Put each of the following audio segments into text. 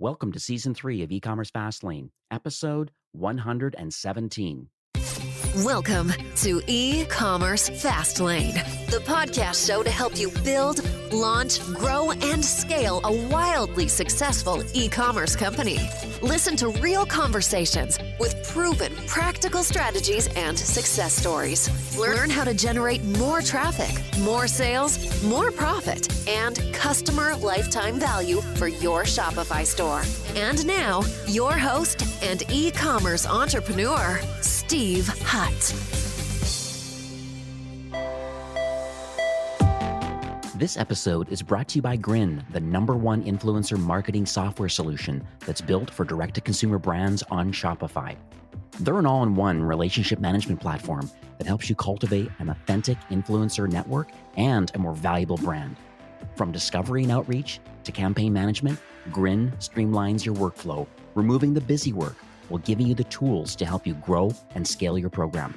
Welcome to Season 3 of E-Commerce Fastlane, Episode 117. Welcome to E-Commerce Fastlane, the podcast show to help you build, launch, grow, and scale a wildly successful e-commerce company. Listen to real conversations with proven practical strategies and success stories. Learn how to generate more traffic, more sales, more profit, and customer lifetime value for your Shopify store. And now, your host and e-commerce entrepreneur, Steve Hutt. This episode is brought to you by Grin, the #1 influencer marketing software solution that's built for direct-to-consumer brands on Shopify. They're an all-in-one relationship management platform that helps you cultivate an authentic influencer network and a more valuable brand. From discovery and outreach to campaign management, Grin streamlines your workflow, removing the busy work while giving you the tools to help you grow and scale your program.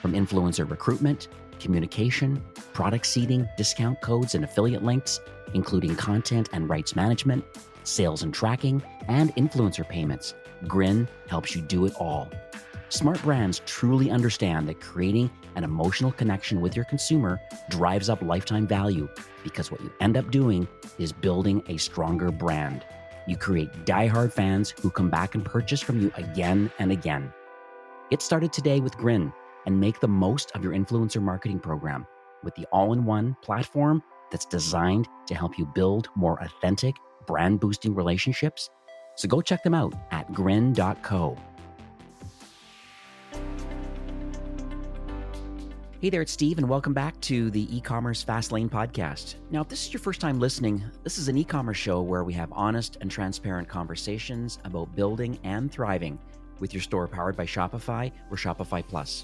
From influencer recruitment, communication, product seeding, discount codes, and affiliate links, including content and rights management, sales and tracking, and influencer payments, Grin helps you do it all. Smart brands truly understand that creating an emotional connection with your consumer drives up lifetime value, because what you end up doing is building a stronger brand. You create diehard fans who come back and purchase from you again and again. Get started today with Grin and make the most of your influencer marketing program with the all-in-one platform that's designed to help you build more authentic, brand-boosting relationships. So go check them out at grin.co. Hey there, it's Steve, and welcome back to the E-Commerce Fastlane podcast. Now, if this is your first time listening, this is an e-commerce show where we have honest and transparent conversations about building and thriving with your store powered by Shopify or Shopify Plus.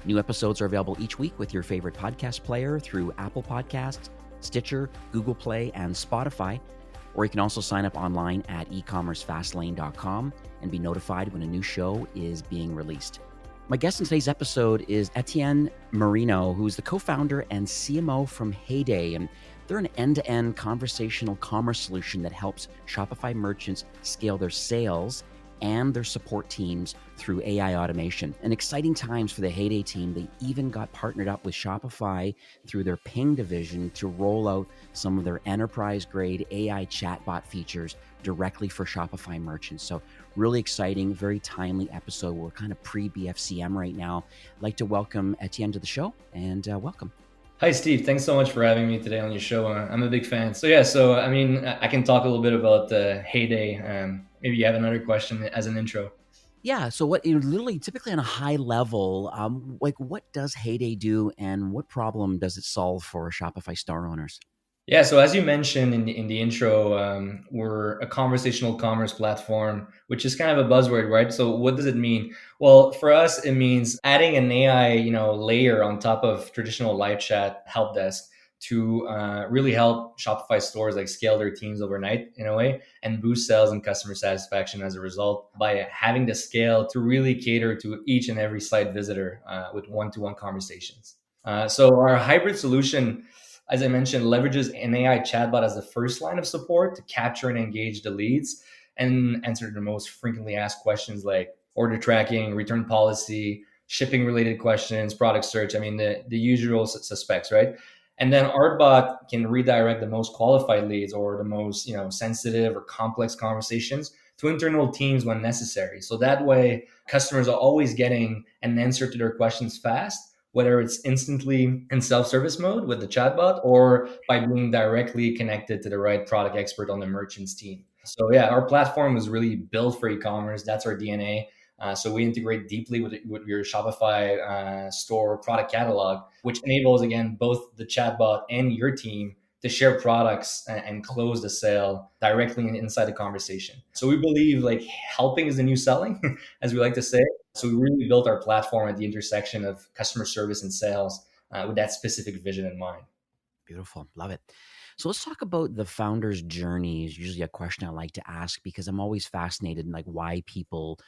New episodes are available each week with your favorite podcast player through Apple Podcasts, Stitcher, Google Play, and Spotify. Or you can also sign up online at ecommercefastlane.com and be notified when a new show is being released. My guest in today's episode is Etienne Marino, who's the co-founder and CMO from Heyday, and they're an end-to-end conversational commerce solution that helps Shopify merchants scale their sales and their support teams through AI automation. And exciting times for the Heyday team. They even got partnered up with Shopify through their Ping division to roll out some of their enterprise-grade AI Chatbot features directly for Shopify merchants. So really exciting, very timely episode. We're kind of pre-BFCM right now. I'd like to welcome Etienne to the show, and welcome. Hi, Steve. Thanks so much for having me today on your show. I'm a big fan. I can talk a little bit about Heyday. Maybe you have another question as an intro. Yeah. So what, literally, typically on a high level, what does Heyday do, and what problem does it solve for Shopify store owners? Yeah, so as you mentioned in the intro, we're a conversational commerce platform, which is kind of a buzzword, right? So what does it mean? Well, for us, it means adding an AI, layer on top of traditional live chat help desk to really help Shopify stores like scale their teams overnight in a way and boost sales and customer satisfaction as a result by having the scale to really cater to each and every site visitor with one-to-one conversations. So our hybrid solution, as I mentioned, leverages an AI chatbot as the first line of support to capture and engage the leads and answer the most frequently asked questions like order tracking, return policy, shipping related questions, product search. I mean, the usual suspects, right? And then our bot can redirect the most qualified leads or the most, sensitive or complex conversations to internal teams when necessary. So that way, customers are always getting an answer to their questions fast, whether it's instantly in self-service mode with the chatbot or by being directly connected to the right product expert on the merchant's team. So yeah, our platform was really built for e-commerce. That's our DNA. So we integrate deeply with your Shopify store product catalog, which enables, again, both the chatbot and your team to share products and close the sale directly inside the conversation. So we believe like helping is the new selling, as we like to say. So we really built our platform at the intersection of customer service and sales with that specific vision in mind. Beautiful. Love it. So let's talk about the founder's journey is usually a question I like to ask because I'm always fascinated in like why people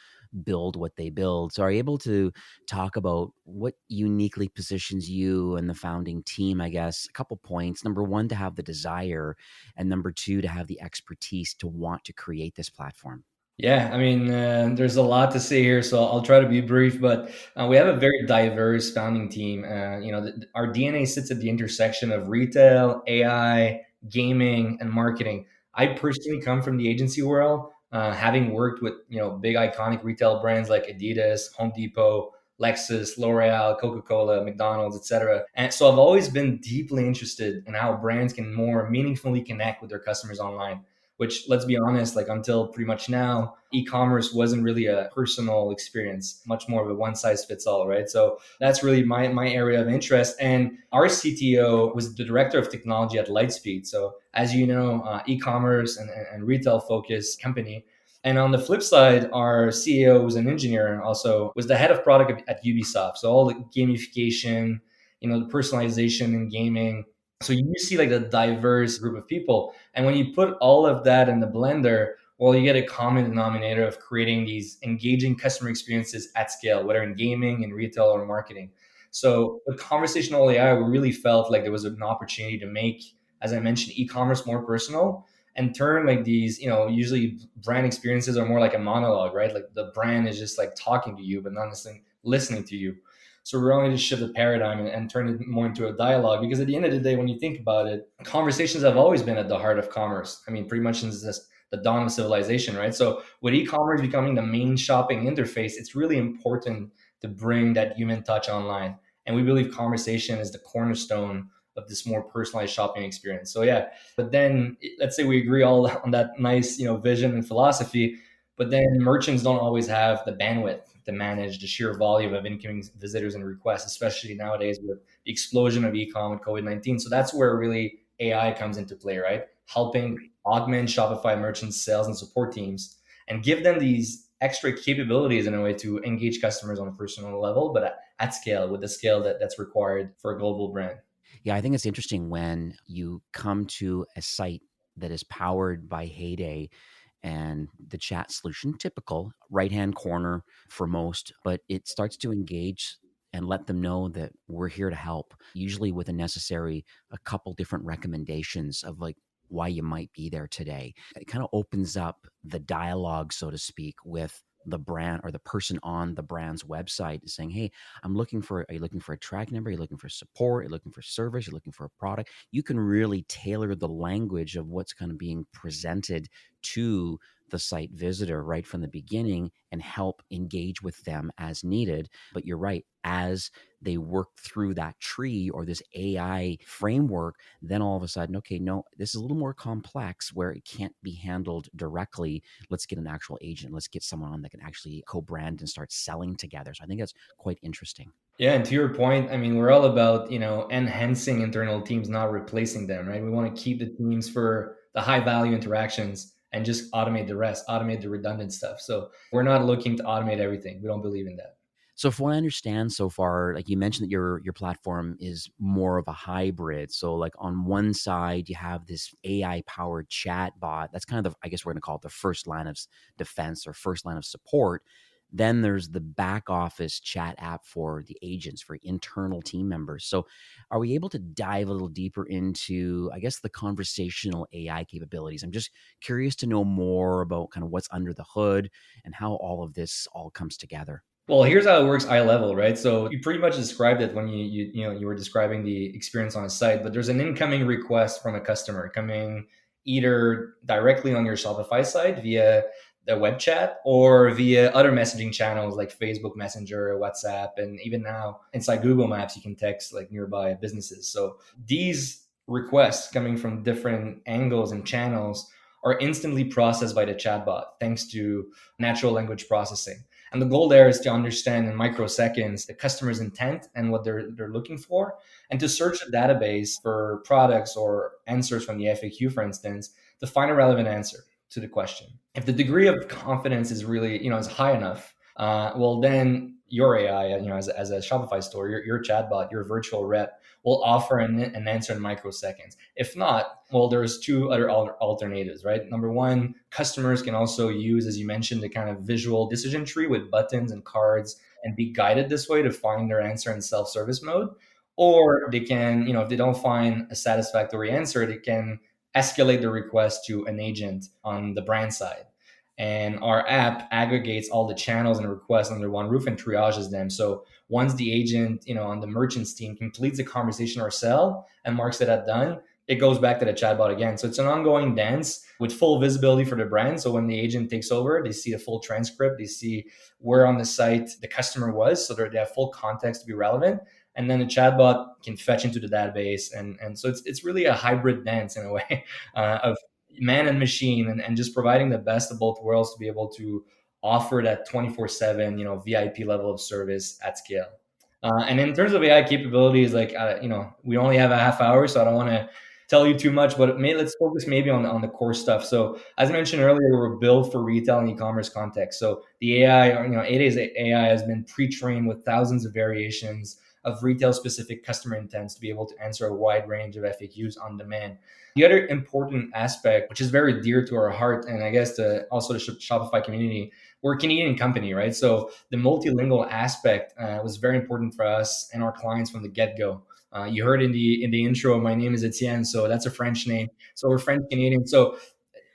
build what they build. So are you able to talk about what uniquely positions you and the founding team, I guess? A couple points. Number one, to have the desire, and number two, to have the expertise to want to create this platform. Yeah, I mean, there's a lot to say here, so I'll try to be brief. But we have a very diverse founding team. Our DNA sits at the intersection of retail, AI, gaming, and marketing. I personally come from the agency world, having worked with big iconic retail brands like Adidas, Home Depot, Lexus, L'Oreal, Coca-Cola, McDonald's, etc. And so I've always been deeply interested in how brands can more meaningfully connect with their customers online, which, let's be honest, like until pretty much now, e-commerce wasn't really a personal experience, much more of a one size fits all, right? So that's really my area of interest. And our CTO was the director of technology at Lightspeed. So as you know, e-commerce and retail focused company. And on the flip side, our CEO was an engineer and also was the head of product at Ubisoft. So all the gamification, the personalization in gaming. So you see like a diverse group of people. And when you put all of that in the blender, well, you get a common denominator of creating these engaging customer experiences at scale, whether in gaming, in retail, or marketing. So with conversational AI, we really felt like there was an opportunity to make, as I mentioned, e-commerce more personal and turn like these, usually brand experiences are more like a monologue, right? Like the brand is just like talking to you, but not necessarily listening to you. So we're only to shift the paradigm and turn it more into a dialogue, because at the end of the day, when you think about it, conversations have always been at the heart of commerce. I mean, pretty much since the dawn of civilization, right? So with e-commerce becoming the main shopping interface, it's really important to bring that human touch online. And we believe conversation is the cornerstone of this more personalized shopping experience. So yeah, but then let's say we agree all on that nice, vision and philosophy, but then merchants don't always have the bandwidth to manage the sheer volume of incoming visitors and requests, especially nowadays with the explosion of e-com with COVID-19. So that's where really AI comes into play, right? Helping augment Shopify merchants' sales and support teams and give them these extra capabilities in a way to engage customers on a personal level, but at scale, with the scale that's required for a global brand. Yeah, I think it's interesting when you come to a site that is powered by Heyday and the chat solution, typical right hand corner for most, but it starts to engage and let them know that we're here to help, usually with a couple different recommendations of like why you might be there today. It kind of opens up the dialogue, so to speak, with the brand or the person on the brand's website saying, hey, are you looking for a track number? Are you looking for support? Are you looking for service? Are you looking for a product? You can really tailor the language of what's kind of being presented to the site visitor right from the beginning and help engage with them as needed. But you're right, as they work through that tree or this AI framework, then all of a sudden, okay, no, this is a little more complex where it can't be handled directly. Let's get an actual agent. Let's get someone on that can actually co-brand and start selling together. So I think that's quite interesting. Yeah, and to your point, I mean, we're all about, enhancing internal teams, not replacing them, right? We want to keep the teams for the high value interactions and just automate the rest, automate the redundant stuff. So we're not looking to automate everything. We don't believe in that. So from what I understand so far, like you mentioned that your platform is more of a hybrid. So like on one side, you have this AI powered chat bot. That's kind of I guess we're going to call it the first line of defense or first line of support. Then there's the back office chat app for the agents, for internal team members. So are we able to dive a little deeper into, I guess, the conversational AI capabilities? I'm just curious to know more about kind of what's under the hood and how all of this all comes together. Well, here's how it works eye level, right? So you pretty much described it when you were describing the experience on a site, but there's an incoming request from a customer coming either directly on your Shopify site via the web chat or via other messaging channels like Facebook Messenger, WhatsApp, and even now inside Google Maps you can text like nearby businesses. So these requests coming from different angles and channels are instantly processed by the chatbot thanks to natural language processing. And the goal there is to understand in microseconds the customer's intent and what they're looking for, and to search a database for products or answers from the FAQ, for instance, to find a relevant answer to the question. If the degree of confidence is really, is high enough, well, then your AI, as a Shopify store, your chatbot, your virtual rep will offer an answer in microseconds. If not, well, there's two other alternatives, right? Number one, customers can also use, as you mentioned, the kind of visual decision tree with buttons and cards and be guided this way to find their answer in self-service mode. Or they can, if they don't find a satisfactory answer, they can escalate the request to an agent on the brand side. And our app aggregates all the channels and requests under one roof and triages them. So once the agent, on the merchants team completes the conversation or sell and marks it as done, it goes back to the chatbot again. So it's an ongoing dance with full visibility for the brand. So when the agent takes over, they see a full transcript, they see where on the site the customer was, so they have full context to be relevant. And then the chatbot can fetch into the database, and so it's really a hybrid dance in a way of man and machine, and just providing the best of both worlds to be able to offer that 24/7 VIP level of service at scale. And in terms of AI capabilities, like we only have a half hour, so I don't want to tell you too much, but let's focus maybe on the core stuff. So as I mentioned earlier, we're built for retail and e-commerce context. So the AI, 8A's AI has been pre-trained with thousands of variations of retail specific customer intents to be able to answer a wide range of FAQs on demand. The other important aspect, which is very dear to our heart, and I guess also the Shopify community, we're a Canadian company, right? So the multilingual aspect was very important for us and our clients from the get-go. You heard in the intro, my name is Etienne, so that's a French name. So we're French Canadian. So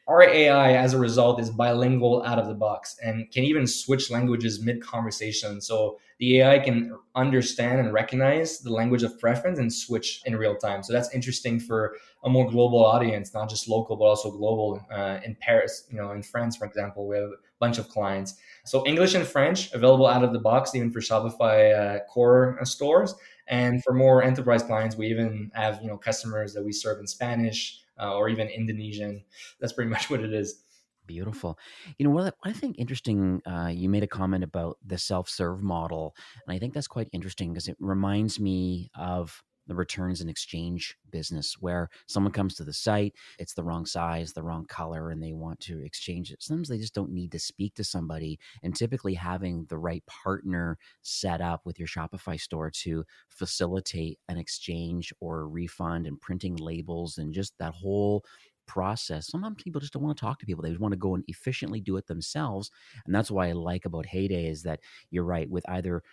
our AI, as a result, is bilingual out of the box and can even switch languages mid conversation. So the AI can understand and recognize the language of preference and switch in real time. So that's interesting for a more global audience, not just local, but also global. In Paris, in France, for example, we have a bunch of clients. So English and French available out of the box, even for Shopify core stores. And for more enterprise clients, we even have customers that we serve in Spanish or even Indonesian. That's pretty much what it is. Beautiful. What I think interesting, you made a comment about the self-serve model, and I think that's quite interesting because it reminds me of the returns and exchange business where someone comes to the site, it's the wrong size, the wrong color, and they want to exchange it. Sometimes they just don't need to speak to somebody, and typically having the right partner set up with your Shopify store to facilitate an exchange or a refund and printing labels and just that whole process. Sometimes people just don't want to talk to people. They just want to go and efficiently do it themselves. And that's why I like about Heyday is that you're right, with either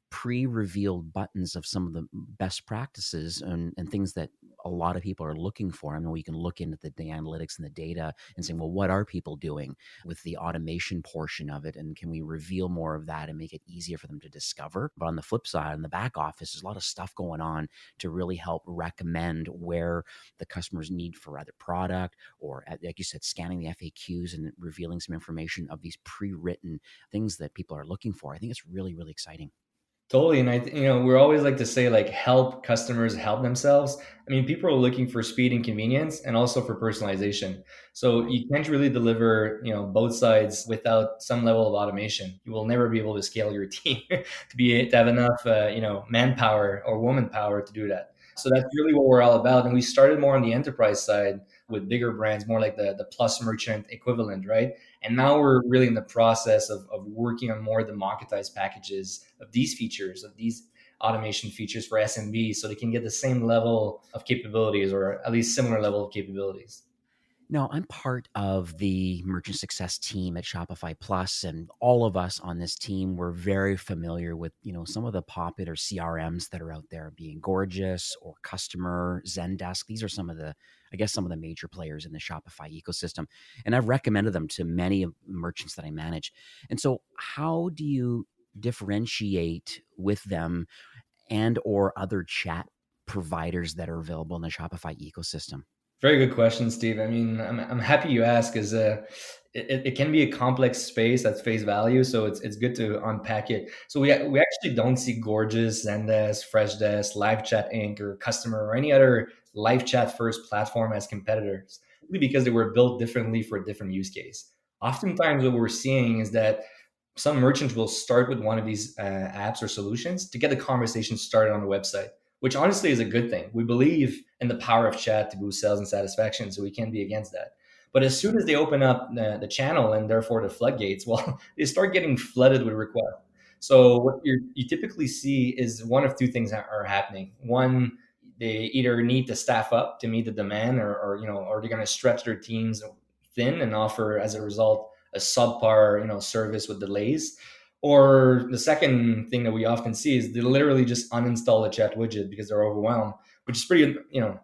pre-revealed buttons of some of the best practices and things that a lot of people are looking for. I mean, we can look into the analytics and the data and say, well, what are people doing with the automation portion of it? And can we reveal more of that and make it easier for them to discover? But on the flip side, in the back office, there's a lot of stuff going on to really help recommend where the customer's need for either product or, like you said, scanning the FAQs and revealing some information of these pre-written things that people are looking for. I think it's really, really exciting. Totally. And we're always like to say, like, help customers help themselves. I mean, people are looking for speed and convenience and also for personalization. So you can't really deliver, both sides without some level of automation. You will never be able to scale your team to have enough, manpower or woman power to do that. So that's really what we're all about. And we started more on the enterprise side with bigger brands, more like the plus merchant equivalent, right? And now we're really in the process of working on more democratized packages of these features, of these automation features for SMBs, so they can get the same level of capabilities or at least similar level of capabilities. No, I'm part of the merchant success team at Shopify Plus, and all of us on this team were very familiar with, some of the popular CRMs that are out there, being Gorgeous or Customer, Zendesk. These are some of the major players in the Shopify ecosystem, and I've recommended them to many of the merchants that I manage. And so, how do you differentiate with them and or other chat providers that are available in the Shopify ecosystem? Very good question, Steve. I mean, I'm happy you ask, because it can be a complex space at face value, so it's good to unpack it. So we actually don't see Gorgeous, Zendesk, Freshdesk, Live Chat Inc., or Customer, or any other live chat first platform as competitors, simply because they were built differently for a different use case. Oftentimes, what we're seeing is that some merchants will start with one of these apps or solutions to get the conversation started on the website, which honestly is a good thing. We believe in the power of chat to boost sales and satisfaction, so we can't be against that. But as soon as they open up the channel and therefore the floodgates, well, they start getting flooded with requests. So what you typically see is one of two things that are happening. One, they either need to staff up to meet the demand, or or they're going to stretch their teams thin and offer as a result a subpar service with delays. Or the second thing that we often see is they literally just uninstall the chat widget because they're overwhelmed, which is pretty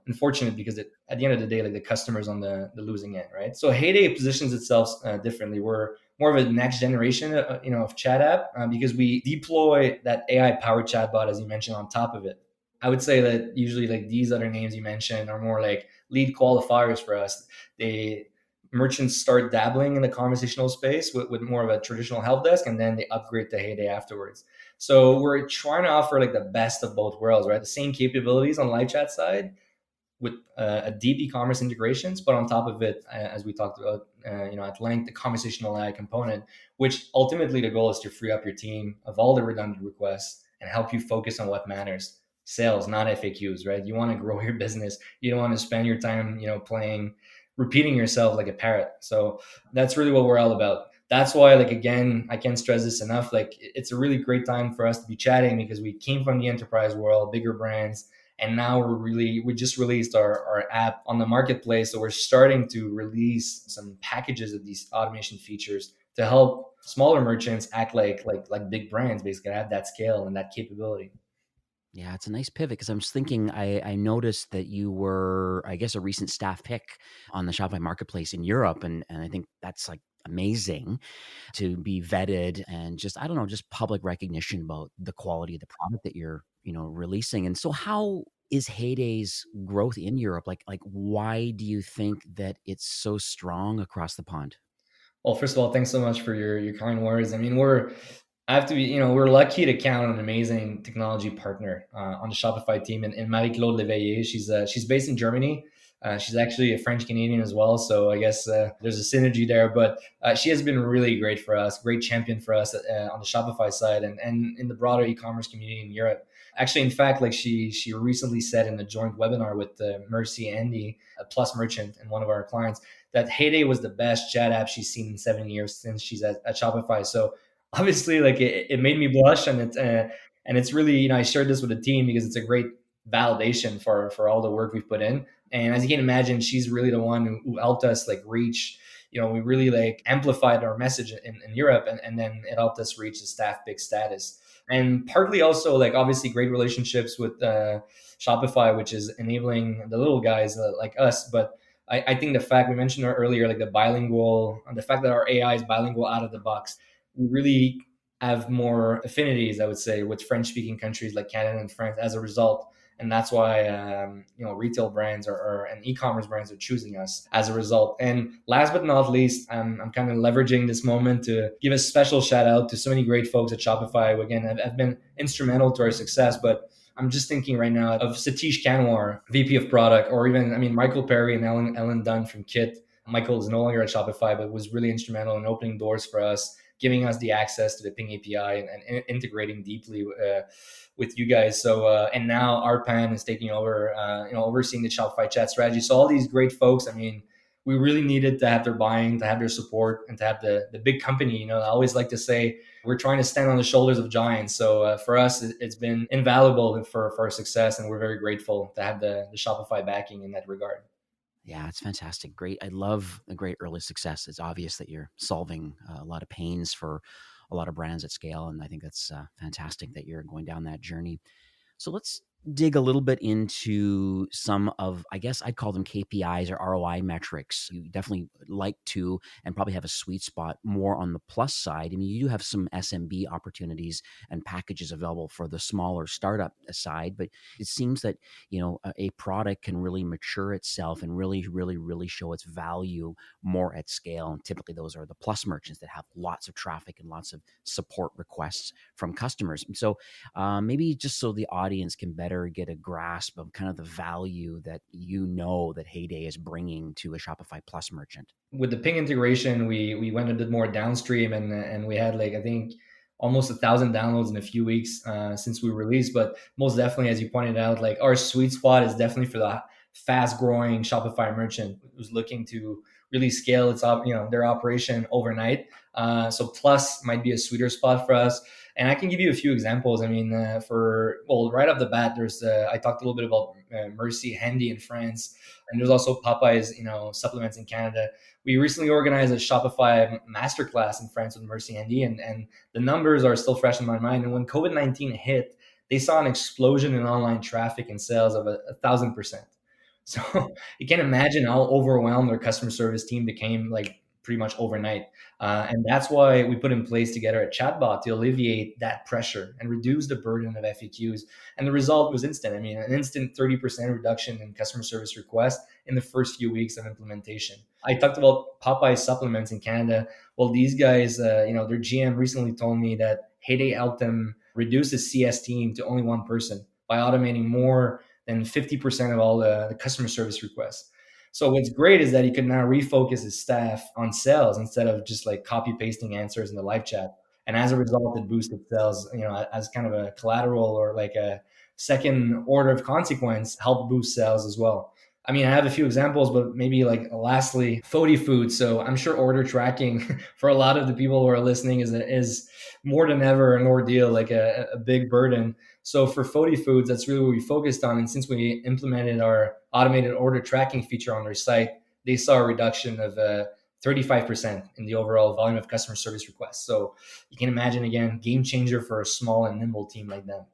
unfortunate, because at the end of the day, like, the customer's on the losing end, right? So Heyday positions itself differently. We're more of a next generation of chat app, because we deploy that AI powered chatbot, as you mentioned, on top of it. I would say that usually, like, these other names you mentioned are more like lead qualifiers for us. They Merchants start dabbling in the conversational space with more of a traditional help desk, and then they upgrade to Heyday afterwards. So we're trying to offer like the best of both worlds, right? The same capabilities on live chat side with a deep e-commerce integrations, but on top of it, as we talked about, at length, the conversational AI component, which ultimately the goal is to free up your team of all the redundant requests and help you focus on what matters. Sales, not FAQs, right? You want to grow your business. You don't want to spend your time, repeating yourself like a parrot. So that's really what we're all about. That's why, like, again, I can't stress this enough. Like, it's a really great time for us to be chatting, because we came from the enterprise world, bigger brands, and now we just released our app on the marketplace. So we're starting to release some packages of these automation features to help smaller merchants act like big brands, basically have that scale and that capability. Yeah, it's a nice pivot because I'm just thinking, I noticed that you were, I guess, a recent staff pick on the Shopify marketplace in Europe. And I think that's like amazing to be vetted and just, I don't know, just public recognition about the quality of the product that you're, releasing. And so how is Heyday's growth in Europe? Like why do you think that it's so strong across the pond? Well, first of all, thanks so much for your kind words. I mean, I have to be, we're lucky to count on an amazing technology partner on the Shopify team, and Marie-Claude Leveillé. She's based in Germany. She's actually a French Canadian as well, so I guess there's a synergy there. But she has been really great for us, great champion for us on the Shopify side, and in the broader e-commerce community in Europe. Actually, in fact, like, she recently said in a joint webinar with Mercy Andy, a Plus merchant and one of our clients, that Heyday was the best chat app she's seen in 7 years since she's at Shopify. So obviously, like, it made me blush, and it's really, I shared this with the team because it's a great validation for all the work we've put in. And as you can imagine, she's really the one who helped us like reach. We really like amplified our message in Europe, and then it helped us reach the staff big status. And partly also, like, obviously great relationships with Shopify, which is enabling the little guys like us. But I think the fact we mentioned earlier, like the fact that our AI is bilingual out of the box, we really have more affinities, I would say, with French-speaking countries like Canada and France as a result. And that's why retail brands and e-commerce brands are choosing us as a result. And last but not least, I'm kind of leveraging this moment to give a special shout out to so many great folks at Shopify who, again, have been instrumental to our success. But I'm just thinking right now of Satish Kanwar, VP of product, or even, Michael Perry and Ellen Dunn from Kit. Michael is no longer at Shopify, but was really instrumental in opening doors for us, giving us the access to the Ping API, and integrating deeply with you guys. So, and now Arpan is taking over, overseeing the Shopify chat strategy. So all these great folks, we really needed to have their buy-in, to have their support, and to have the big company. I always like to say we're trying to stand on the shoulders of giants. So for us, it's been invaluable for our success, and we're very grateful to have the Shopify backing in that regard. Yeah, it's fantastic. Great. I love a great early success. It's obvious that you're solving a lot of pains for a lot of brands at scale. And I think that's fantastic that you're going down that journey. So let's dig a little bit into some of, I guess I'd call them KPIs or ROI metrics. You definitely like to, and probably have a sweet spot more on the plus side. You do have some SMB opportunities and packages available for the smaller startup side, but it seems that, a product can really mature itself and really, really, really show its value more at scale. And typically those are the plus merchants that have lots of traffic and lots of support requests from customers. So maybe just so the audience can better get a grasp of kind of the value that that Heyday is bringing to a Shopify Plus merchant. With the Ping integration, we went a bit more downstream, and we had, like, I think almost 1,000 downloads in a few weeks since we released. But most definitely, as you pointed out, like, our sweet spot is definitely for the fast growing Shopify merchant who's looking to really scale their operation overnight. So Plus might be a sweeter spot for us. And I can give you a few examples. I mean, right off the bat, I talked a little bit about Mercy Handy in France, and there's also Popeyes, supplements in Canada. We recently organized a Shopify masterclass in France with Mercy Handy, and the numbers are still fresh in my mind. And when COVID-19 hit, they saw an explosion in online traffic and sales of 1,000%. So you can imagine how overwhelmed their customer service team became, like pretty much overnight. And that's why we put in place together a chatbot to alleviate that pressure and reduce the burden of FAQs. And the result was instant. I mean, an instant 30% reduction in customer service requests in the first few weeks of implementation. I talked about Popeye supplements in Canada. Well, these guys, their GM recently told me that Heyday helped them reduce the CS team to only one person by automating more than 50% of all the customer service requests. So what's great is that he could now refocus his staff on sales instead of just like copy pasting answers in the live chat. And as a result, it boosted sales, as kind of a collateral or like a second order of consequence, help boost sales as well. I mean, I have a few examples, but maybe like lastly, Fody Food. So I'm sure order tracking for a lot of the people who are listening is more than ever an ordeal, like a big burden. So for Fody Foods, that's really what we focused on. And since we implemented our automated order tracking feature on their site, they saw a reduction of 35% in the overall volume of customer service requests. So you can imagine, again, game changer for a small and nimble team like them.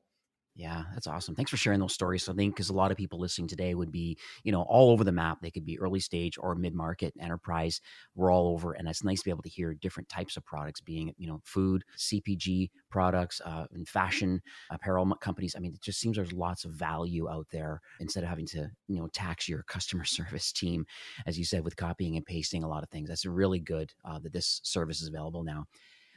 Yeah, that's awesome. Thanks for sharing those stories. So I think because a lot of people listening today would be, all over the map. They could be early stage or mid-market enterprise. We're all over. And it's nice to be able to hear different types of products being, food, CPG products, and fashion apparel companies. I mean, it just seems there's lots of value out there instead of having to, tax your customer service team, as you said, with copying and pasting a lot of things. That's really good that this service is available now.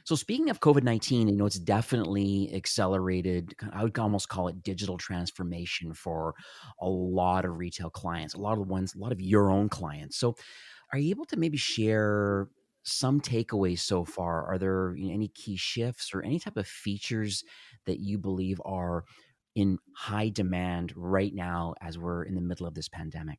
So speaking of COVID-19, it's definitely accelerated, I would almost call it digital transformation for a lot of retail clients, a lot of your own clients. So are you able to maybe share some takeaways so far? Are there any key shifts or any type of features that you believe are in high demand right now as we're in the middle of this pandemic?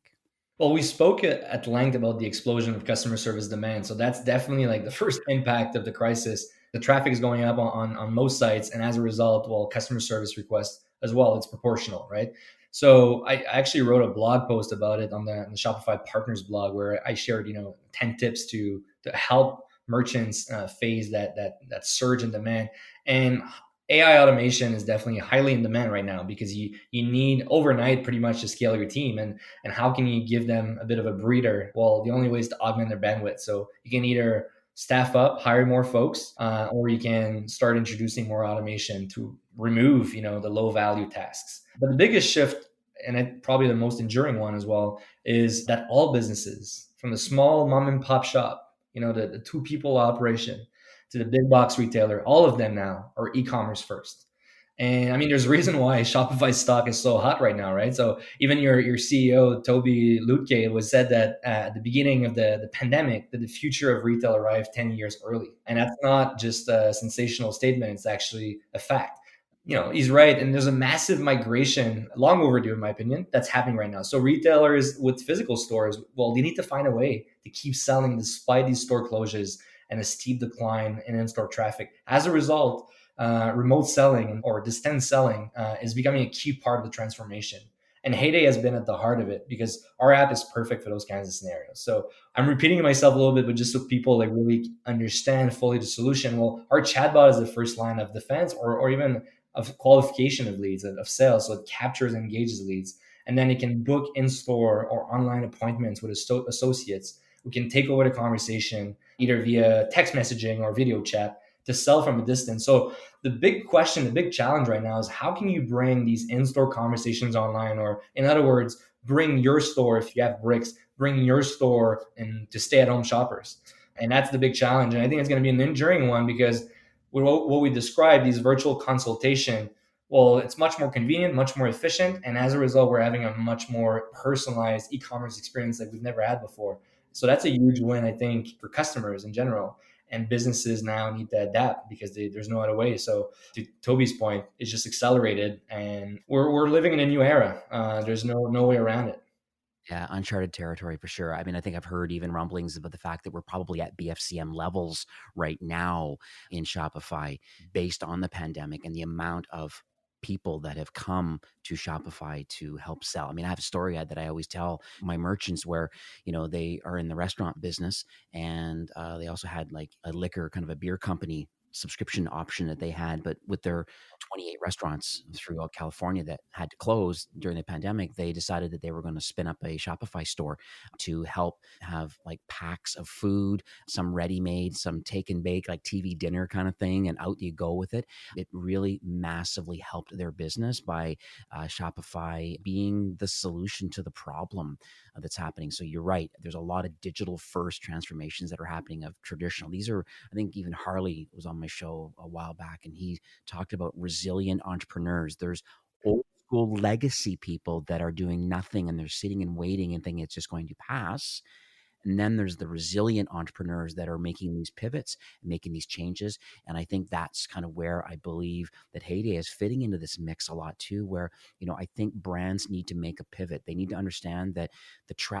Well, we spoke at length about the explosion of customer service demand. So that's definitely like the first impact of the crisis. The traffic is going up on most sites. And as a result, well, customer service requests as well, it's proportional, right? So I actually wrote a blog post about it on the Shopify Partners blog where I shared, 10 tips to help merchants phase that surge in demand. And AI automation is definitely highly in demand right now because you need overnight pretty much to scale your team. And how can you give them a bit of a breather? Well, the only way is to augment their bandwidth. So you can either staff up, hire more folks, or you can start introducing more automation to remove, the low value tasks. But the biggest shift, and probably the most enduring one as well, is that all businesses, from the small mom and pop shop, the two people operation, to the big box retailer, all of them now are e-commerce first. And I mean, there's a reason why Shopify stock is so hot right now, right? So even your CEO, Toby Lutke, was said that at the beginning of the pandemic, that the future of retail arrived 10 years early. And that's not just a sensational statement, it's actually a fact. He's right. And there's a massive migration, long overdue, in my opinion, that's happening right now. So retailers with physical stores, well, they need to find a way to keep selling despite these store closures and a steep decline in in-store traffic. As a result, remote selling or distance selling is becoming a key part of the transformation. And Heyday has been at the heart of it because our app is perfect for those kinds of scenarios. So I'm repeating myself a little bit, but just so people like really understand fully the solution. Well, our chatbot is the first line of defense or even of qualification of leads, of sales. So it captures and engages leads. And then it can book in-store or online appointments with associates who can take over the conversation either via text messaging or video chat to sell from a distance. So the big question, the big challenge right now is how can you bring these in-store conversations online, or in other words, bring your store, if you have bricks, bring your store and to stay-at-home shoppers. And that's the big challenge. And I think it's going to be an enduring one because what we described, these virtual consultation, well, it's much more convenient, much more efficient. And as a result, we're having a much more personalized e-commerce experience like we've never had before. So that's a huge win, I think, for customers in general. And businesses now need to adapt because there's no other way. So to Toby's point, it's just accelerated, and we're living in a new era. There's no way around it. Yeah, uncharted territory for sure. I mean, I think I've heard even rumblings about the fact that we're probably at BFCM levels right now in Shopify based on the pandemic and the amount of people that have come to Shopify to help sell. I mean, I have a story that I always tell my merchants where, they are in the restaurant business and they also had like a liquor, kind of a beer company subscription option that they had, but with their 28 restaurants throughout California that had to close during the pandemic, they decided that they were going to spin up a Shopify store to help have like packs of food, some ready made, some take and bake, like TV dinner kind of thing, and out you go with it. It really massively helped their business by Shopify being the solution to the problem that's happening. So you're right. There's a lot of digital first transformations that are happening of traditional. These are, I think even Harley was on my show a while back and he talked about resilient entrepreneurs. There's old school legacy people that are doing nothing and they're sitting and waiting and thinking it's just going to pass. And then there's the resilient entrepreneurs that are making these pivots and making these changes. And I think that's kind of where I believe that Heyday is fitting into this mix a lot too, where, I think brands need to make a pivot. They need to understand that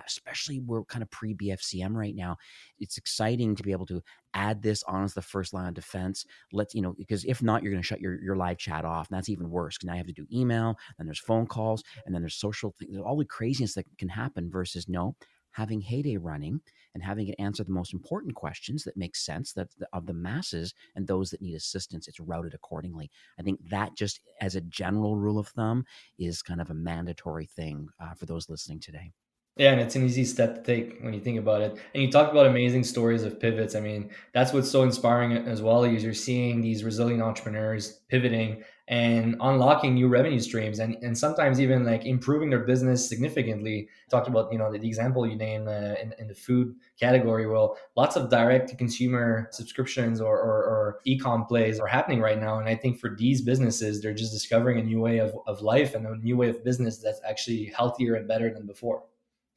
especially we're kind of pre BFCM right now. It's exciting to be able to add this on as the first line of defense. Because if not, you're going to shut your live chat off. And that's even worse. Because now you have to do email, and there's phone calls, and then there's social things. There's all the craziness that can happen versus no, having Heyday running and having it answer the most important questions that make sense that of the masses and those that need assistance, it's routed accordingly. I think that just as a general rule of thumb is kind of a mandatory thing for those listening today. Yeah, and it's an easy step to take when you think about it. And you talk about amazing stories of pivots. I mean, that's what's so inspiring as well, is you're seeing these resilient entrepreneurs pivoting and unlocking new revenue streams and sometimes even like improving their business significantly. Talked about, the example you named in the food category. Well, lots of direct to consumer subscriptions or e-com plays are happening right now. And I think for these businesses, they're just discovering a new way of life and a new way of business that's actually healthier and better than before.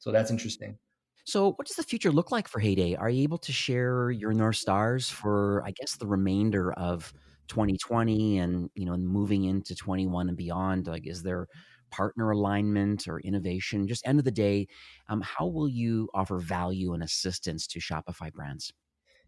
So that's interesting. So what does the future look like for Heyday? Are you able to share your North Stars for, I guess, the remainder of 2020 and, moving into 21 and beyond? Like, is there partner alignment or innovation? Just end of the day, how will you offer value and assistance to Shopify brands?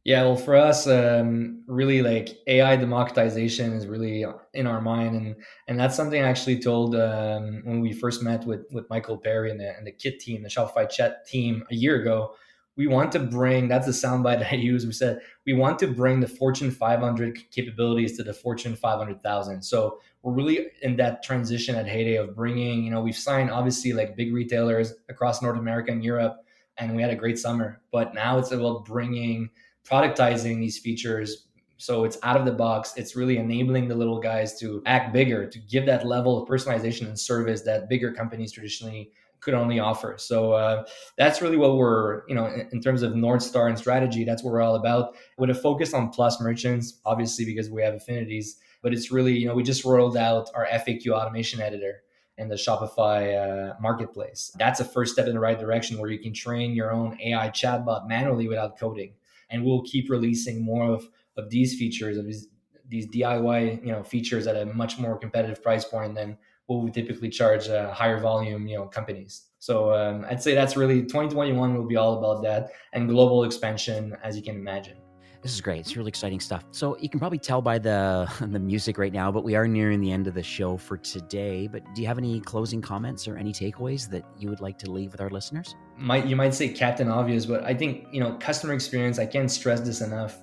Yeah, well, for us, really like AI democratization is really in our mind, and that's something I actually told when we first met with Michael Perry and the Kit team, the Shopify Chat team a year ago. We want to bring, that's the soundbite I use. We said we want to bring the Fortune 500 capabilities to the Fortune 500,000. So we're really in that transition at Heyday of bringing, we've signed obviously like big retailers across North America and Europe, and we had a great summer. But now it's about bringing productizing these features so it's out of the box. It's really enabling the little guys to act bigger, to give that level of personalization and service that bigger companies traditionally could only offer. So that's really what we're, in terms of North Star and strategy, that's what we're all about, with a focus on plus merchants, obviously, because we have affinities. But it's really, we just rolled out our FAQ automation editor in the Shopify marketplace. That's a first step in the right direction, where you can train your own AI chatbot manually without coding. And we'll keep releasing more of these features, of these DIY features at a much more competitive price point than what we typically charge higher volume companies. So I'd say that's really 2021 will be all about that, and global expansion, as you can imagine. This is great. It's really exciting stuff. So you can probably tell by the the music right now, but we are nearing the end of the show for today. But do you have any closing comments or any takeaways that you would like to leave with our listeners? You might say Captain Obvious, but I think, customer experience, I can't stress this enough.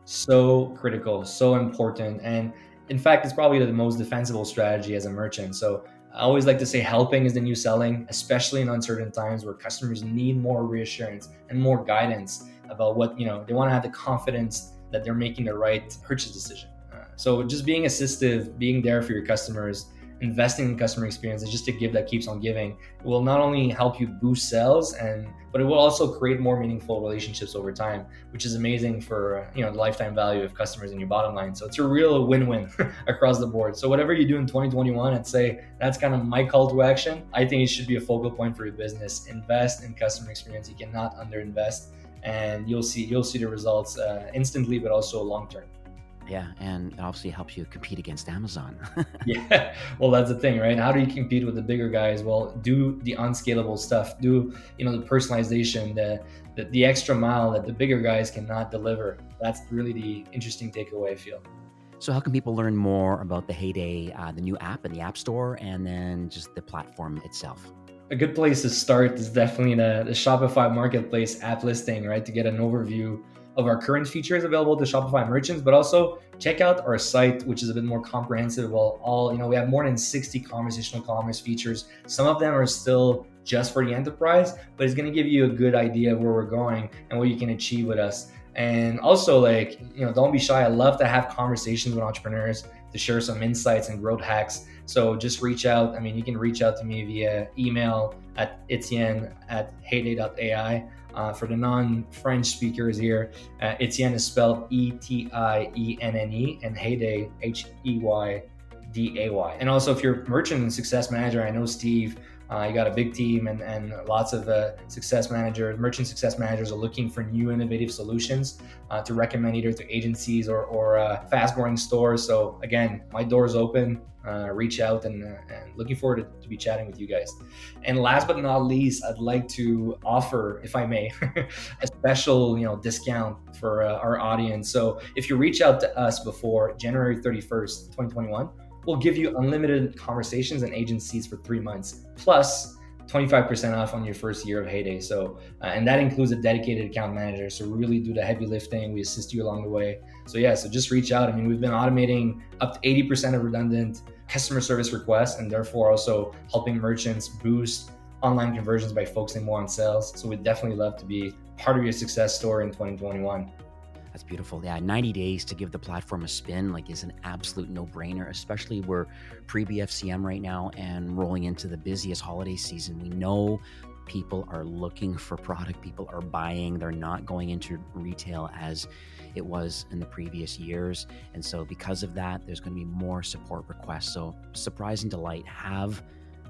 So critical, so important. And in fact, it's probably the most defensible strategy as a merchant. So I always like to say helping is the new selling, especially in uncertain times where customers need more reassurance and more guidance about what, they want to have the confidence that they're making the right purchase decision. So just being assistive, being there for your customers, investing in customer experience is just a gift that keeps on giving. It will not only help you boost sales, but it will also create more meaningful relationships over time, which is amazing for the lifetime value of customers in your bottom line. So it's a real win-win across the board. So whatever you do in 2021, I'd say that's kind of my call to action. I think it should be a focal point for your business. Invest in customer experience. You cannot underinvest, and you'll see the results instantly, but also long term. Yeah, and it obviously helps you compete against Amazon. Yeah, well, that's the thing, right? How do you compete with the bigger guys? Well, do the unscalable stuff. Do the personalization, the extra mile that the bigger guys cannot deliver. That's really the interesting takeaway, I feel. So how can people learn more about the Heyday, the new app in the App Store, and then just the platform itself? A good place to start is definitely the Shopify Marketplace app listing, right? To get an overview of our current features available to Shopify merchants, but also check out our site, which is a bit more comprehensive. Well, we have more than 60 conversational commerce features. Some of them are still just for the enterprise, but it's going to give you a good idea of where we're going and what you can achieve with us. And also, don't be shy. I love to have conversations with entrepreneurs to share some insights and growth hacks. So just reach out. I mean, you can reach out to me via email at etienne@heyday.ai. For the non-French speakers here, Etienne is spelled Etienne and Heyday, Heyday. And also, if you're a merchant and success manager, I know Steve, you got a big team and lots of merchant success managers are looking for new innovative solutions to recommend either to agencies or fast-growing stores. So again, my door's open. Reach out and looking forward to be chatting with you guys. And last but not least, I'd like to offer, if I may, a special discount for our audience. So if you reach out to us before January 31st, 2021, we'll give you unlimited conversations and agencies for 3 months, plus 25% off on your first year of Heyday. So, and that includes a dedicated account manager. So we really do the heavy lifting. We assist you along the way. So just reach out. I mean, we've been automating up to 80% of redundant customer service requests, and therefore also helping merchants boost online conversions by focusing more on sales. So we'd definitely love to be part of your success story in 2021. That's beautiful. Yeah, 90 days to give the platform a spin is an absolute no-brainer, especially we're pre-BFCM right now and rolling into the busiest holiday season. We know people are looking for product, people are buying, they're not going into retail as it was in the previous years. And so because of that, there's going to be more support requests. So surprise and delight, have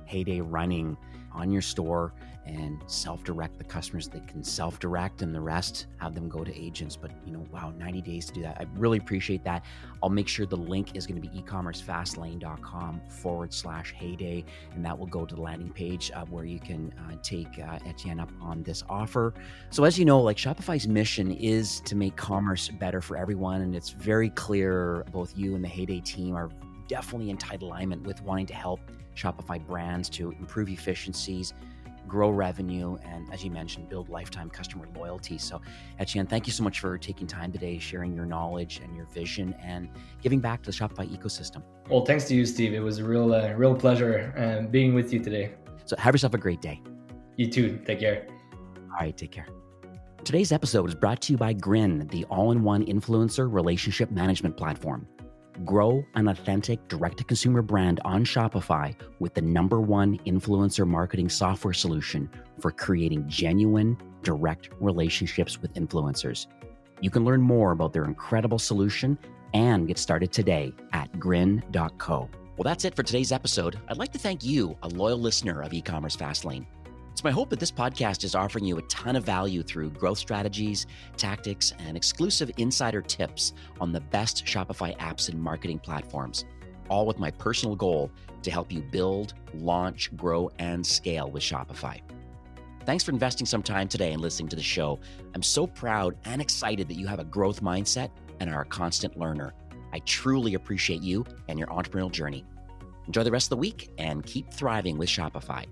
Heyday running on your store and self-direct the customers. They can self-direct and the rest have them go to agents. But wow, 90 days to do that. I really appreciate that. I'll make sure the link is going to be ecommercefastlane.com/Heyday, and that will go to the landing page where you can take Etienne up on this offer. So as you know, Shopify's mission is to make commerce better for everyone. And it's very clear both you and the Heyday team are definitely in tight alignment with wanting to help Shopify brands to improve efficiencies, grow revenue, and as you mentioned, build lifetime customer loyalty. So Etienne, thank you so much for taking time today, sharing your knowledge and your vision and giving back to the Shopify ecosystem. Well, thanks to you, Steve. It was a real pleasure being with you today. So have yourself a great day. You too. Take care. All right, take care. Today's episode is brought to you by Grin, the all-in-one influencer relationship management platform. Grow an authentic direct-to-consumer brand on Shopify with the #1 influencer marketing software solution for creating genuine, direct relationships with influencers. You can learn more about their incredible solution and get started today at grin.co. Well, that's it for today's episode. I'd like to thank you, a loyal listener of E-commerce Fastlane. It's my hope that this podcast is offering you a ton of value through growth strategies, tactics, and exclusive insider tips on the best Shopify apps and marketing platforms, all with my personal goal to help you build, launch, grow, and scale with Shopify. Thanks for investing some time today and listening to the show. I'm so proud and excited that you have a growth mindset and are a constant learner. I truly appreciate you and your entrepreneurial journey. Enjoy the rest of the week and keep thriving with Shopify.